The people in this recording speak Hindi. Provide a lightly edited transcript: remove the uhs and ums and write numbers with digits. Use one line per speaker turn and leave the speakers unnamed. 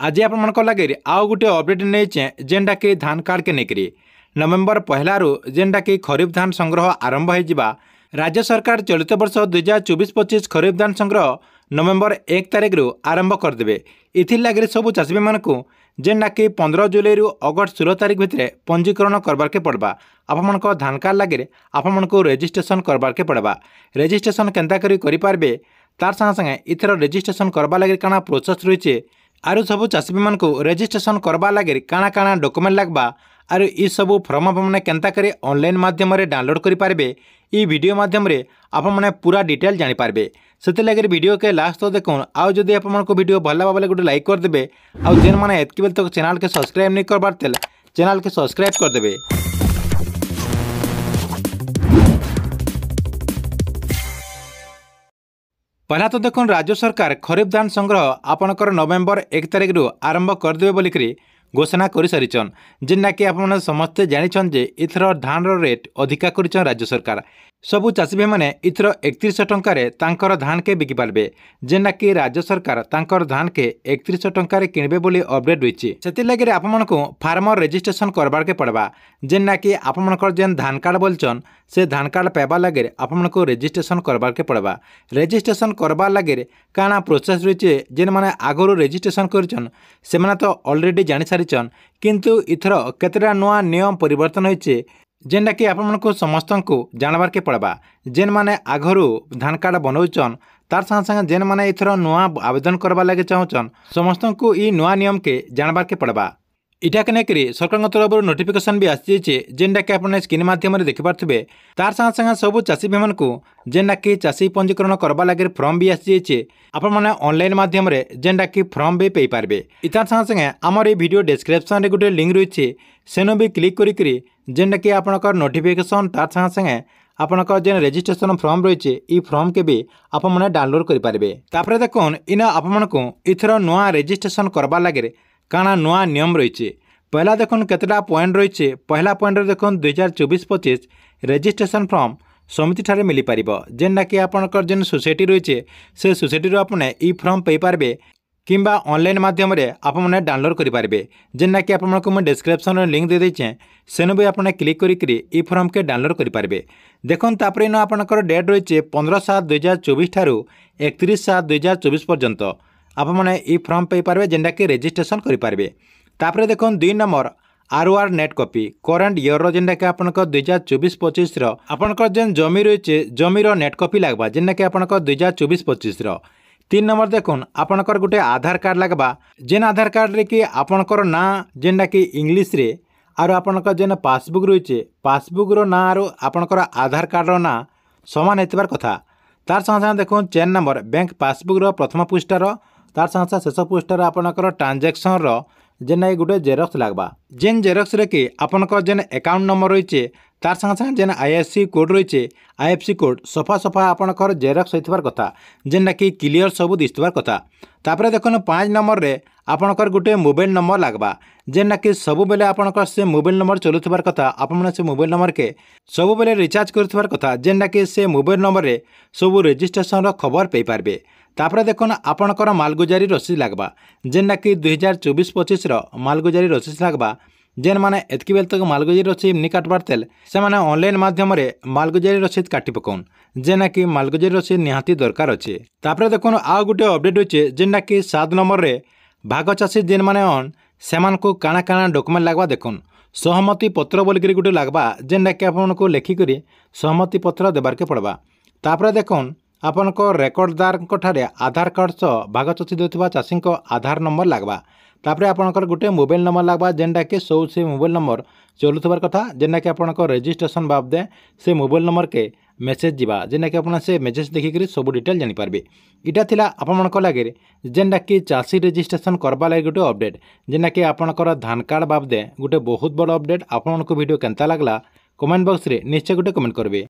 आज आप लगे आउ गोटे अपडेट नहीं जेनटा कि धान कार्ड के लेकर नवेम्बर 1 जेनटा कि खरीफ धान संग्रह आरंभ हो राज्य सरकार चलित वर्ष 2024-25 खरीफ धान संग्रह नवेम्बर 1 तारिख रु आरंभ करदे। इथिर सबू चाषी मानू जेनटा कि 15 जुलाई रु अगस्त 16 तारिख भितर पंजीकरण करबार के पड़वा। आपण धान कार्ड लगे आपण रेजिस्ट्रेशन करबार के पड़वा। रेजिस्ट्रेशन केन्ता करि पारबे तार संगे संगे इथर रेजिस्ट्रेशन करबा लगे काना प्रोसेस रही आरु सबू चाषी मानू रेजिस्ट्रेशन करबा लगे काना काना डॉक्यूमेंट लगवा आरु ई सबू फॉर्म आपने केन्ता करे ऑनलाइन माध्यम रे डाउनलोड करि पारबे। ई वीडियो माध्यम रे आप माने पूरा डिटेल जानि पारबे। सेते लगे वीडियो के लास्ट तो देखुन। आउ जदि आपको वीडियो भल लगा बोले गोटे लाइक कर देबे। आउ जेन माने एतकी बेल तक चैनल के सब्सक्राइब नहीं करबार तेल चैनल के सब्सक्राइब कर देबे। पहला तो देखुन राज्य सरकार खरीफ धान संग्रह आपणकर नवेम्बर 1 तारिख रु आरंभ करदेवे बोलिकी घोषणा कर सारिछन। जेना कि आप समस्ते जानिछन जे इथर धान रेट अधिका करिछन राज्य सरकार। सबू चाषी भाई मैंने इथर 3100 टंकार तांकर धान के बिकी पारबे। जेना कि राज्य सरकार तांकर धान के 3100 टंकार किणबे बोली अपडेट रही। से लगे आपको फार्मर रेजिस्ट्रेशन करबार के पड़वा। जेना कि आपमनकर जेन धान कार्ड बोलचन से धान कार्ड पाइबा लगे आपको रेजिस्ट्रेशन करबार के पड़वा। रेजिस्ट्रेशन करबार लगे काना प्रोसेस रही जेन माने आगु रेजिस्ट्रेशन करछन से माने तो ऑलरेडी जानि सारिछन। किंतु इथर केतेटा नुआ नियम परिवर्तन होइछे जेनटा कि आपको समस्त को जानबार के पड़वा। जेन माने आगरू धान कार्ड बनाऊचन तार संगे संगे जेन माने इथर नुआ आवेदन करबा लगे चाहूचन समस्त को ई नुआ नियम के जानबार के पड़वा। इटा के लेकर सरकार तरफ नोटिफिकेशन भी आसी जेनटा कि आपने स्क्रीन माध्यम देखिपे। तार संगे संगे सबू चाषी भाई मानू जेनटा कि चाषी पंजीकरण करबा लगे फॉर्म भी आसी आपने ऑनलाइन माध्यम जेनटा कि फॉर्म भी पाई पारबे। इतार संगे संगे आमर ये वीडियो डिस्क्रिप्शन रे गोटे लिंक रही सेनो भी क्लिक करी जेनटा कि आपनकर नोटिफिकेशन तार संगे संगे आपनकर जेन रजिस्ट्रेशन फॉर्म रही ई फॉर्म के भी आप मैंने डाउनलोड करेंगे। तापर देखुन इना आपको इथर नुआ रजिस्ट्रेशन करबा लगे काना नुआ नियम रही। पहला देखुन केतेटा पॉइंट रही। पहला पॉइंट देखुन 2024-25 रजिस्ट्रेशन फॉर्म समिति ठारे मिली पारिबो। जेनटा कि आपनकर जेन सोसाइटी रही से सोसाइटी आपने ई फॉर्म पाई पारबे किंबा ऑनलाइन माध्यम आप मैंने डाउनलोड करेंगे। जेना कि आपको मैं डिस्क्रिप्शन में लिंक दे देछे सेनु भी आपने क्लिक करी ई फॉर्म के डाउनलोड करेंगे। देखुन तापर इन आपनकर डेट रही 15/7/2024 ठारू 31/7/2024 पर्यंत आप मैंने ई फॉर्म पाई पारबे जेनटा कि रजिस्ट्रेशन करेंगे। तापर देखुन 2 number ROR net copy current year जेनटा कि आपनकर 2024-25 आपनकर जेन जमी रही जमीर नेट कॉपी लगवा जेनटा कि आपनकर 2024-25 3 नंबर देखुन आपनकर गोटे आधार कार्ड लगवा। जेन आधार कार्ड रे कि आपनकर ना जेनटा कि इंग्लिश रे आर आपनकर जेन पासबुक रही पासबुक रो ना आरो आपनकर आधार कार्ड रो ना समान हेतबार कथा। तार संगे संगे देखुन 4 नंबर बैंक पासबुक रो प्रथम पृष्ठार तार संगे संगे शेष पृष्ठार आपनकर ट्रांजैक्शन रो जेन गोटे जेरक्स लगवा। जेन जेरक्स रे कि आपनकर जेन अकाउंट नंबर रही तार संगे संगे जेन IFSC कोड रही IFSC कोड सफा सफा आपनकर जेरक्स होइतबार कथा जेनटा कि क्लियर सबू दिसबार कथा। तापर देखुन 5 नंबर रे आपनकर गोटे मोबाइल नंबर लगवा। जेनटा कि सबु बेले आपनकर से मोबाइल नंबर चलुथबार कथा। आप माने से मोबाइल नंबर के सबु बेले रिचार्ज करथबार कथा जेनटा कि से मोबाइल नंबर रे सबू रजिस्ट्रेशन रो खबर पाई पारबे। तापर देखुन आपनकर मालगुजारी रसीद लगवा। जेनटा कि 2024-25 मालगुजारी रसीद लगवा। जेन माने एतकी बेल तक मालगुजारी रसीद नहीं काटबार तेल से माने ऑनलाइन माध्यम मालगुजारी रसीद काटी पकाउन जेना कि मालगुजारी रसीद निहाती दरकार अच्छे। तापर देखुन आउ गोटे अपडेट होचे जेनटा कि 7 नंबर रे भाग चाषी जेन माने ऑन सेमान को काना काना डॉक्यूमेंट लगवा। देखुन सहमति पत्र बोलिकी गोटे लगवा जेनटा कि आपको लेखिकी सहमति पत्र देबार के पड़वा। तापर देखुन आपनको रेकर्डदार ठारे आधार कार्ड सह भाग चाषी देउथिबा चाषी आधार नंबर लगवा। तापर आपनकर गोटे मोबाइल नंबर लगवा जेनटा कि सब से मोबाइल नंबर चलुथबार कथा जेनटा कि आपनकर रजिस्ट्रेशन बाबदे से मोबाइल नंबर के मेसेज जीवा जेना कि आपन से मेसेज देखिक सब डिटेल जानि पारबे। इटा थिला आपमनकर लगे जेनटा कि चाषी रजिस्ट्रेशन करबा लगे गोटे अपडेट जेना कि आपनकर धान कार्ड बाबदे गोटे बहुत बड़ अपडेट। आपनको वीडियो केनता लागला कमेंट बॉक्स रे निश्चय गोटे कमेंट करबे।